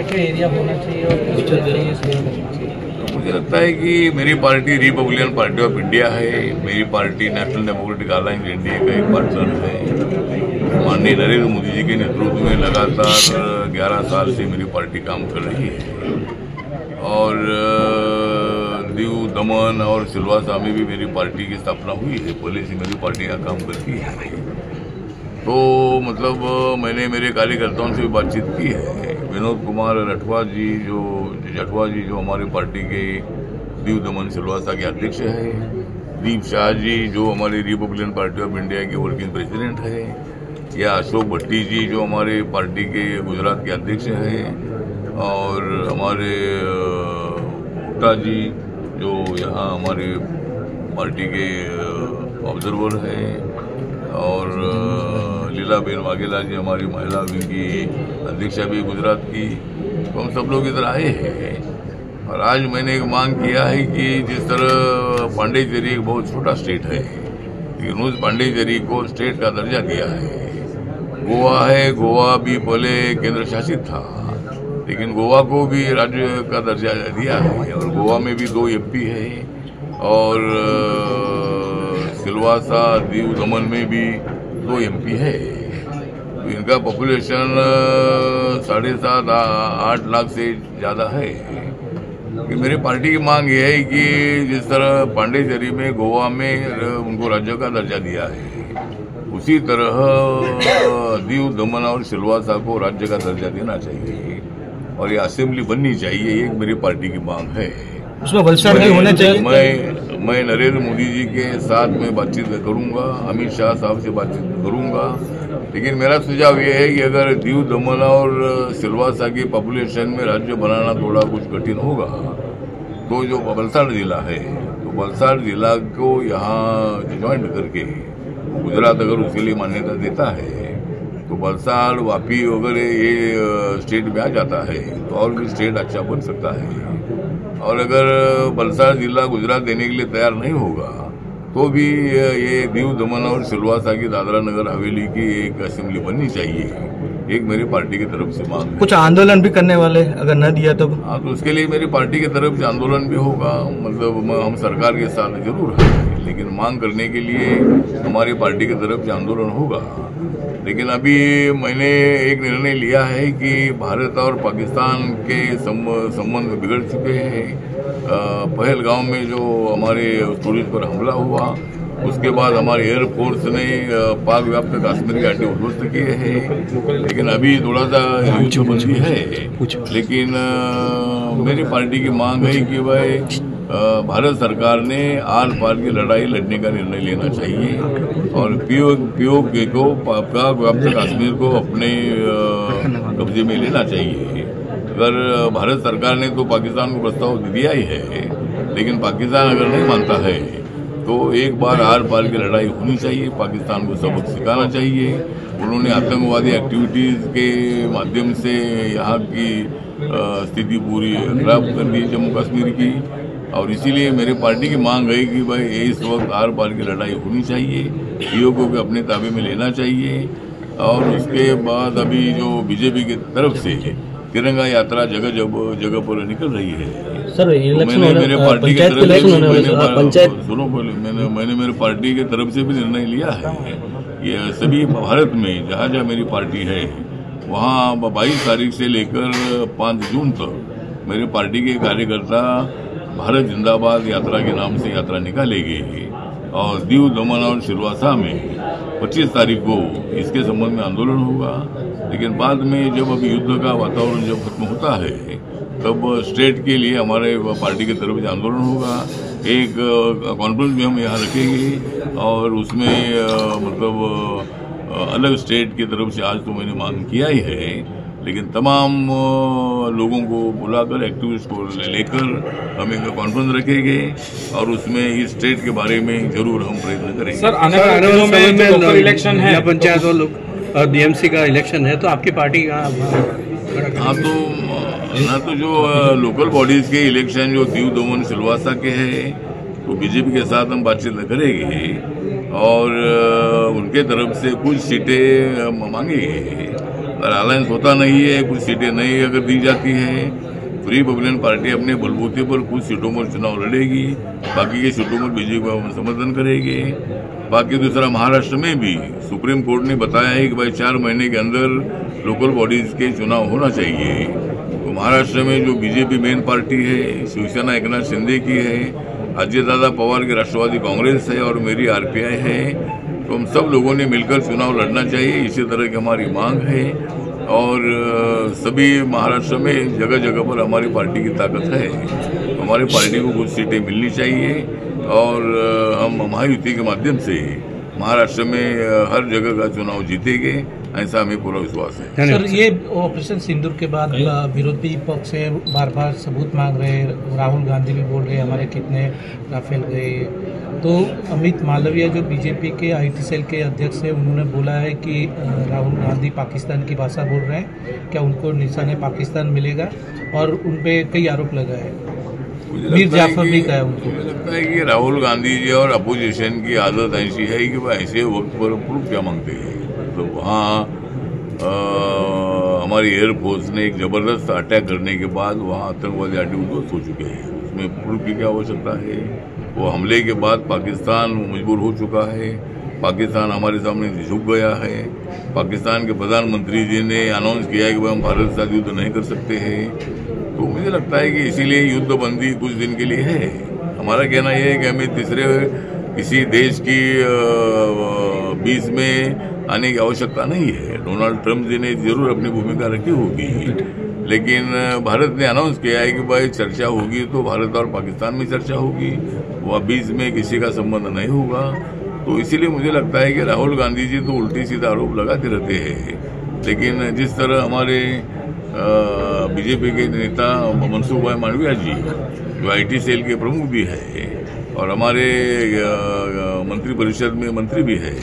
सक्रिय एरिया होना चाहिए और किस तरह से ये सेवा करना चाहिए? मुझे लगता है कि मेरी party Republican party of India है। मेरी party national democratic alliance NDA का एक पार्टनर है। माननीय नरेंद्र मोदी जी के नेतृत्व में लगातार 11 साल से मेरी पार्टी काम कर रही है और दीव, दमन और सिलवासा में भी मेरी पार्टी की स्थापना हुई है। पहले से मेरी पार्टी यहाँ काम करती है। तो मतलब मैंने मेरे कार्यकर्ताओं से भी बातचीत की है। विनोद कुमार राठवा जी जो हमारे पार्टी के दीव, दमन, सिलवासा के अध्यक्ष है, दीप शाह जी जो हमारी रिपब्लिकन पार्टी ऑफ इंडिया के वर्किंग प्रेसिडेंट है, या अशोक भट्टी जी जो हमारे पार्टी के गुजरात के अध्यक्ष हैं, और हमारे भुट्टा जी जो यहाँ हमारे पार्टी के ऑब्जर्वर हैं, और लीलाबेन वाघेला जी हमारी महिला विंग की अध्यक्षा भी गुजरात की। तो हम सब लोग इधर आए हैं और आज मैंने एक मांग किया है कि जिस तरह पांडिचेरी एक बहुत छोटा स्टेट है, लेकिन उस पांडिचेरी को स्टेट का दर्जा दिया है। गोवा है, गोवा भी पहले केंद्र शासित था, लेकिन गोवा को भी राज्य का दर्जा दिया है और गोवा में भी 2 एमपी है, और सिलवासा, दीव, दमन में भी 2 एमपी है। तो इनका पॉपुलेशन 7.5-8 लाख से ज्यादा है। कि मेरी पार्टी की मांग यह है कि जिस तरह पांडिचेरी में, गोवा में उनको राज्य का दर्जा दिया है, उसी तरह दीव, दमन और सिलवासा को राज्य का दर्जा देना चाहिए और ये असेंबली बननी चाहिए। एक मेरी पार्टी की मांग है। उसमें वलसाड़ नहीं होना चाहिए। मैं नरेंद्र मोदी जी के साथ में बातचीत करूंगा, अमित शाह साहब से बातचीत करूंगा, लेकिन मेरा सुझाव ये है कि अगर दीव, दमन और सिलवासा की पॉपुलेशन में राज्य बनाना थोड़ा कुछ कठिन होगा, तो जो वलसाड़ जिला है, तो वलसाड़ जिला को यहाँ ज्वाइंट करके गुजरात अगर उसके लिए मान्यता देता है, तो वलसाड़, वापी वगैरह ये स्टेट में आ जाता है, तो और भी स्टेट अच्छा बन सकता है। और अगर वलसाड़ जिला गुजरात देने के लिए तैयार नहीं होगा, तो भी ये दीव, दमन और सिलवासा की दादरा नगर हवेली की एक असेंबली बननी चाहिए। एक मेरी पार्टी की तरफ से मांग है। कुछ आंदोलन भी करने वाले अगर न दिया तो? हाँ, तो उसके लिए मेरी पार्टी की तरफ से आंदोलन भी होगा। मतलब हम सरकार के साथ जरूर हैं, लेकिन मांग करने के लिए हमारी पार्टी की तरफ से आंदोलन होगा। लेकिन अभी मैंने एक निर्णय लिया है कि भारत और पाकिस्तान के संबंध बिगड़ चुके हैं। पहलगांव में जो हमारे टूरिस्ट पर हमला हुआ, उसके बाद हमारे एयरफोर्स ने पाक व्याप्त कश्मीर के अड्डे उद्ध्वस्त किए हैं, लेकिन अभी थोड़ा सा युद्धबंदी है। लेकिन मेरी पार्टी की मांग है कि भाई भारत सरकार ने आर पार की लड़ाई लड़ने का निर्णय लेना चाहिए और पीओके को, पाक व्याप्त कश्मीर को अपने कब्जे में लेना चाहिए। अगर भारत सरकार ने तो पाकिस्तान को प्रस्ताव दिया ही है, लेकिन पाकिस्तान अगर नहीं मानता है, तो एक बार आर पार की लड़ाई होनी चाहिए। पाकिस्तान को सबक सिखाना चाहिए। उन्होंने आतंकवादी एक्टिविटीज के माध्यम से यहाँ की स्थिति पूरी खराब कर दी जम्मू कश्मीर की, और इसीलिए मेरी पार्टी की मांग है कि भाई इस वक्त आर पार की लड़ाई होनी चाहिए, पीओके को अपने ताबे में लेना चाहिए। और उसके बाद अभी जो बीजेपी की तरफ से तिरंगा यात्रा जगह पर निकल रही है। सर, इलेक्शन मैंने मेरे पार्टी की तरफ से सुनो, मैंने मेरे पार्टी की तरफ से भी निर्णय लिया है। ये सभी भारत में जहाँ जहाँ मेरी पार्टी है, वहाँ 22 तारीख से लेकर 5 जून तक मेरी पार्टी के कार्यकर्ता भारत जिंदाबाद यात्रा के नाम से यात्रा निकालेंगे, और दीव, दमन और सिलवासा में 25 तारीख को इसके संबंध में आंदोलन होगा। लेकिन बाद में जब अभी युद्ध का वातावरण जब खत्म होता है, तब स्टेट के लिए हमारे पार्टी की तरफ से आंदोलन होगा। एक कॉन्फ्रेंस भी हम यहाँ रखेंगे और उसमें मतलब अलग स्टेट की तरफ से आज तो मैंने मांग किया ही है, लेकिन तमाम लोगों को बुलाकर, एक्टिविस्ट को लेकर हम एक कॉन्फ्रेंस रखेंगे और उसमें इस स्टेट के बारे में जरूर हम प्रयत्न करेंगे। सर, आने वाले दिनों में लोकल इलेक्शन है, पंचायत और डीएमसी का इलेक्शन है, तो आपकी पार्टी का? हाँ, तो जो लोकल बॉडीज के इलेक्शन जो दीव, दमन, सिलवासा के हैं, तो बीजेपी के साथ हम बातचीत करेंगे और उनके तरफ से कुछ सीटें मांगेंगे। अगर अलायंस होता नहीं है, कुछ सीटें नहीं अगर दी जाती है, रिपब्लिकन पार्टी अपने बलबूते पर कुछ सीटों पर चुनाव लड़ेगी, बाकी के सीटों पर बीजेपी का समर्थन करेगी। बाकी दूसरा, महाराष्ट्र में भी सुप्रीम कोर्ट ने बताया है कि भाई 4 महीने के अंदर लोकल बॉडीज के चुनाव होना चाहिए। तो महाराष्ट्र में जो बीजेपी मेन पार्टी है, शिवसेना एकनाथ शिंदे की है, अजयदादा पवार की राष्ट्रवादी कांग्रेस है और मेरी आरपीआई है, तो हम सब लोगों ने मिलकर चुनाव लड़ना चाहिए, इसी तरह की हमारी मांग है। और सभी महाराष्ट्र में जगह जगह पर हमारी पार्टी की ताकत है, तो हमारी पार्टी को कुछ सीटें मिलनी चाहिए और हम महायुति के माध्यम से महाराष्ट्र में हर जगह का चुनाव जीतेंगे, ऐसा हमें पूरा विश्वास है। सर, ये ऑपरेशन सिंदूर के बाद विरोधी पक्ष से बार बार सबूत मांग रहे हैं, राहुल गांधी भी बोल रहे हैं हमारे कितने राफेल गए। तो अमित मालवीय जो बीजेपी के आईटी सेल के अध्यक्ष हैं, उन्होंने बोला है कि राहुल गांधी पाकिस्तान की भाषा बोल रहे हैं, क्या उनको निशाने पाकिस्तान मिलेगा? और उनपे कई आरोप लगाए हैं। मीर जाफर भी कहा उनको। मुझे लगता है कि राहुल गांधी जी और अपोजिशन की आदत ऐसी है कि वह ऐसे वक्त पर प्रूफ क्या मांगते हैं। तो वहाँ हमारी एयरफोर्स ने एक जबरदस्त अटैक करने के बाद वहाँ आतंकवादी अड्डे उद्ध्वस्त हो चुके हैं, उसमें प्रूफ की क्या आवश्यकता है। वो हमले के बाद पाकिस्तान मजबूर हो चुका है, पाकिस्तान हमारे सामने झुक गया है। पाकिस्तान के प्रधानमंत्री जी ने अनाउंस किया है कि हम भारत के साथ युद्ध नहीं कर सकते हैं। तो मुझे लगता है कि इसीलिए युद्ध बंदी कुछ दिन के लिए है। हमारा कहना यह है कि हमें तीसरे किसी देश की बीच में आने की आवश्यकता नहीं है। डोनाल्ड ट्रंप जी ने जरूर अपनी भूमिका रखी होगी, लेकिन भारत ने अनाउंस किया है कि भाई चर्चा होगी तो भारत और पाकिस्तान में चर्चा होगी, वह बीच में किसी का संबंध नहीं होगा। तो इसीलिए मुझे लगता है कि राहुल गांधी जी तो उल्टी सीधा आरोप लगाते रहते हैं, लेकिन जिस तरह हमारे बीजेपी के नेता मनसुख भाई मांडविया जी, जो आईटी सेल के प्रमुख भी है और हमारे मंत्री परिषद में मंत्री भी है,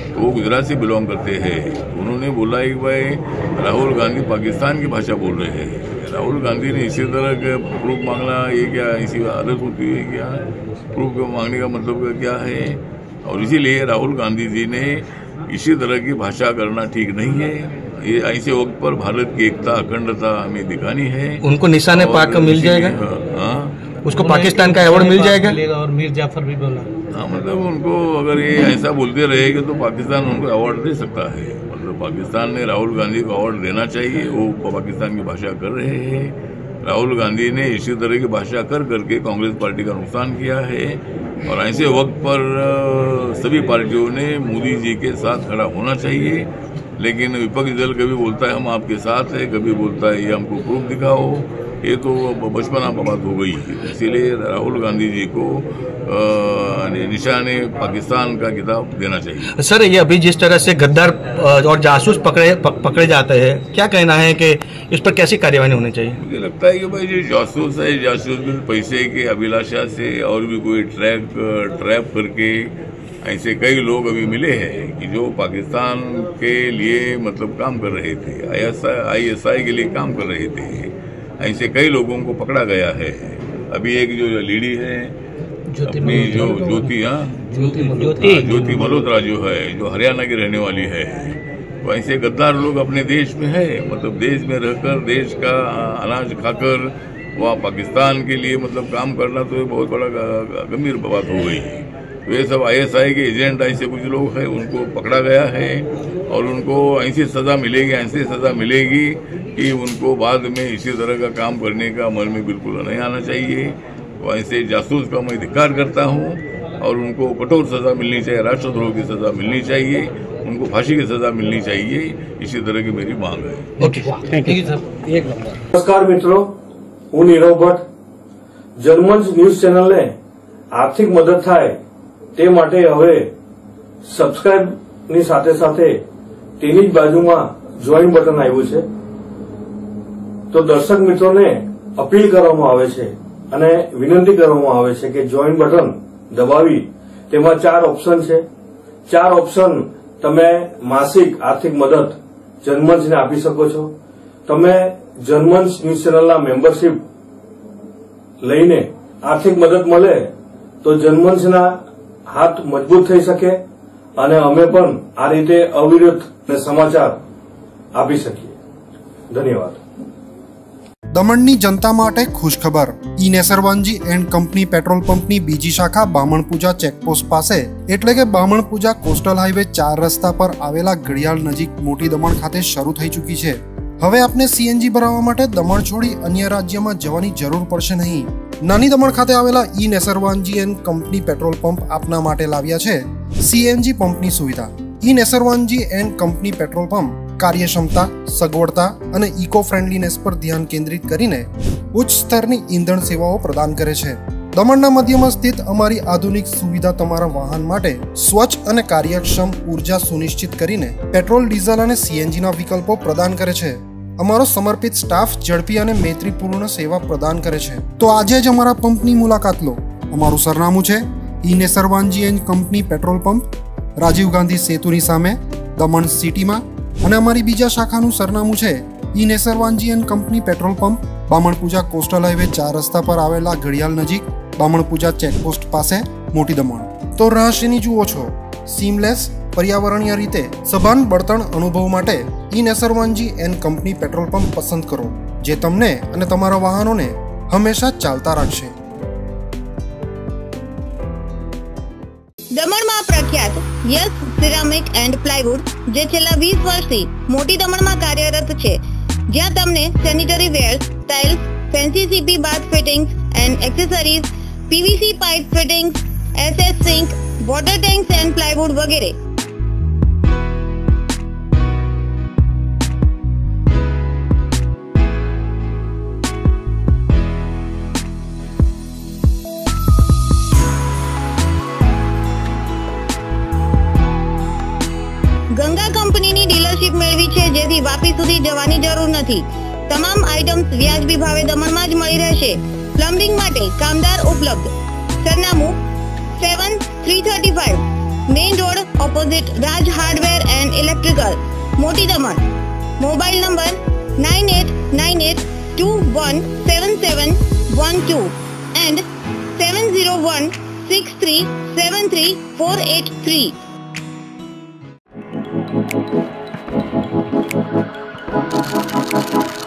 तो वो गुजरात से बिलोंग करते हैं। उन्होंने बोला है कि भाई राहुल गांधी पाकिस्तान की भाषा बोल रहे हैं। राहुल गांधी ने इसी तरह का प्रूफ मांगना, ये क्या इसी आदत होती है क्या? प्रूफ मांगने का मतलब क्या है? और इसीलिए राहुल गांधी जी ने इसी तरह की भाषा करना ठीक नहीं है। ये ऐसे वक्त पर भारत की एकता अखंडता हमें दिखानी है। उनको निशाने पाक मिल जाएगा, उसको पाकिस्तान का अवार्ड मिल जाएगा। और मीर जाफर भी बोला, हाँ, मतलब उनको अगर ये ऐसा बोलते रहेगा तो पाकिस्तान उनको अवार्ड दे सकता है। मतलब पाकिस्तान ने राहुल गांधी को अवार्ड देना चाहिए। वो पाकिस्तान की भाषा कर रहे हैं। राहुल गांधी ने इसी तरह की भाषा कर करके कांग्रेस पार्टी का नुकसान किया है और ऐसे वक्त पर सभी पार्टियों ने मोदी जी के साथ खड़ा होना चाहिए। लेकिन विपक्षी दल कभी बोलता है हम आपके साथ है, कभी बोलता है ये हमको प्रूफ दिखाओ। ये तो बचपना बात हो गई है। इसीलिए राहुल गांधी जी को निशाने पाकिस्तान का खिताब देना चाहिए। सर, ये अभी जिस तरह से गद्दार और जासूस पकड़े जाते हैं, क्या कहना है कि इस पर कैसी कार्यवाही होनी चाहिए? मुझे लगता है कि भाई जो जासूस है, जासूस भी पैसे के अभिलाषा से और भी कोई ट्रैप करके ऐसे कई लोग अभी मिले हैं कि जो पाकिस्तान के लिए मतलब काम कर रहे थे, ISI के लिए काम कर रहे थे। ऐसे कई लोगों को पकड़ा गया है। अभी एक जो लेडी है अपनी जो ज्योति मल्होत्रा जो है, जो हरियाणा की रहने वाली है, तो ऐसे गद्दार लोग अपने देश में है। मतलब देश में रहकर देश का अनाज खाकर वहाँ पाकिस्तान के लिए मतलब काम करना तो बहुत बड़ा गंभीर बात हो गई है। वे सब ISI के एजेंट ऐसे कुछ लोग हैं, उनको पकड़ा गया है और उनको ऐसी सजा मिलेगी कि उनको बाद में इसी तरह का काम करने का मन में बिल्कुल नहीं आना चाहिए। तो ऐसे जासूस का मैं धिक्कार करता हूँ और उनको कठोर सजा मिलनी चाहिए, राष्ट्रद्रोह की सजा मिलनी चाहिए, उनको फांसी की सजा मिलनी चाहिए। इसी तरह की मेरी मांग है। Okay, thank you sir. एक नंबर। नमस्कार मित्रों, હું નીરવ ભટ્ટ। જર્મન્સ ન્યૂઝ ચેનલને આર્થિક મદદ થાય તે માટે હવે સબસ્ક્રાઇબની સાથે સાથે તેની જ બાજુમાં જોઈન બટન આવ્યું છે। તો દર્શક મિત્રોને અપીલ કરવામાં આવે છે અને વિનંતી કરવામાં આવે છે કે જોઈન બટન દબાવી તેમાં 4 ઓપ્શન છે। 4 ઓપ્શન તમે માસિક આર્થિક મદદ જર્મન્સને આપી શકો છો। તમે જર્મન્સ ન્યૂઝ ચેનલના મેમ્બરશીપ લઈને આર્થિક મદદ મળે તો જર્મન્સના હાથ મજબૂત થઈ શકે અને અમે પણ આ રીતે અવિરત સમાચાર આપી શકીએ. ધન્યવાદ. દમણની જનતા માટે ખુશખબર. ઈ નેસરવાનજી એન્ડ કંપની પેટ્રોલ પંપની બીજી શાખા બામણપૂજા ચેકપોસ્ટ પાસે એટલે કે બામણપૂજા કોસ્ટલ હાઈવે 4 રસ્તા પર આવેલા ઘડિયાળ નજીક મોટી દમણ ખાતે શરૂ થઈ ચૂકી છે. હવે આપને સીએનજી ભરાવવા માટે દમણ છોડી અન્ય રાજ્યમાં જવાની જરૂર પડશે નહીં. નાની દમણ ખાતે આવેલા E Nesarvanji and company petrol pump આપના માટે લાવ્યા છે સીએનજી પંપની સુવિધા. E Nesarvanji and company petrol pump કાર્યક્ષમતા, સગવડતા અને ઇકો ફ્રેન્ડલીનેસ પર ધ્યાન કેન્દ્રિત કરીને ઉચ્ચ સ્તરની ઈંધણ સેવાઓ પ્રદાન કરે છે. દમણના મધ્યમાં સ્થિત અમારી આધુનિક સુવિધા તમારા વાહન માટે સ્વચ્છ અને કાર્યક્ષમ ઉર્જા સુનિશ્ચિત કરીને પેટ્રોલ, ડીઝલ અને સીએનજીના વિકલ્પો પ્રદાન કરે છે. અમારો સમર્પિત સ્ટાફ ઝડપી અને મૈત્રીપૂર્ણ સેવા પ્રદાન કરે છે. તો આજે જ અમારા પંપની મુલાકાત લો. અમારું સરનામું છે E Nesarvanji and company petrol pump, Rajiv Gandhi સેતુની સામે, દમણ સિટીમાં. અને અમારી બીજા શાખાનું સરનામું છે E Nesarvanji and company petrol pump, Bamanpuja coastal highway 4 રસ્તા પર આવેલા ઘડિયાળ નજીક, બામણપૂજા ચેકપોસ્ટ પાસે, મોટી દમણ. તો રહસ્યની જુઓ છો. સીમલેસ, પર્યાવરણીય રીતે સભાન બળતણ અનુભવ માટે E Nesarvanji and company petrol pump પસંદ કરો, જે તમને અને તમારા વાહનોને હંમેશા ચાલતા રાખશે. દમણમાં પ્રખ્યાત યસ સિરામિક એન્ડ પ્લાયવુડ, જે છેલ્લા 20 વર્ષથી મોટી દમણમાં કાર્યરત છે, જ્યાં તમને sanitary ware, tiles, fancy CP bath fittings and accessories, PVC pipe fittings, SS sink, water tanks and plywood વગેરે. ગંગા કંપનીની ડીલરશીપ મેળવી છે, જેથી વાપી સુધી જવાની જરૂર નથી. તમામ આઇટમ્સ વ્યાજબી ભાવે દમણમાં જ મળી રહેશે. પ્લમ્બિંગ માટે કામદાર ઉપલબ્ધ. સરનામું 7335 main road opposite Raj hardware and electrical, Moti Daman. Mobile number 9898217712 and 7016373483. Thank you.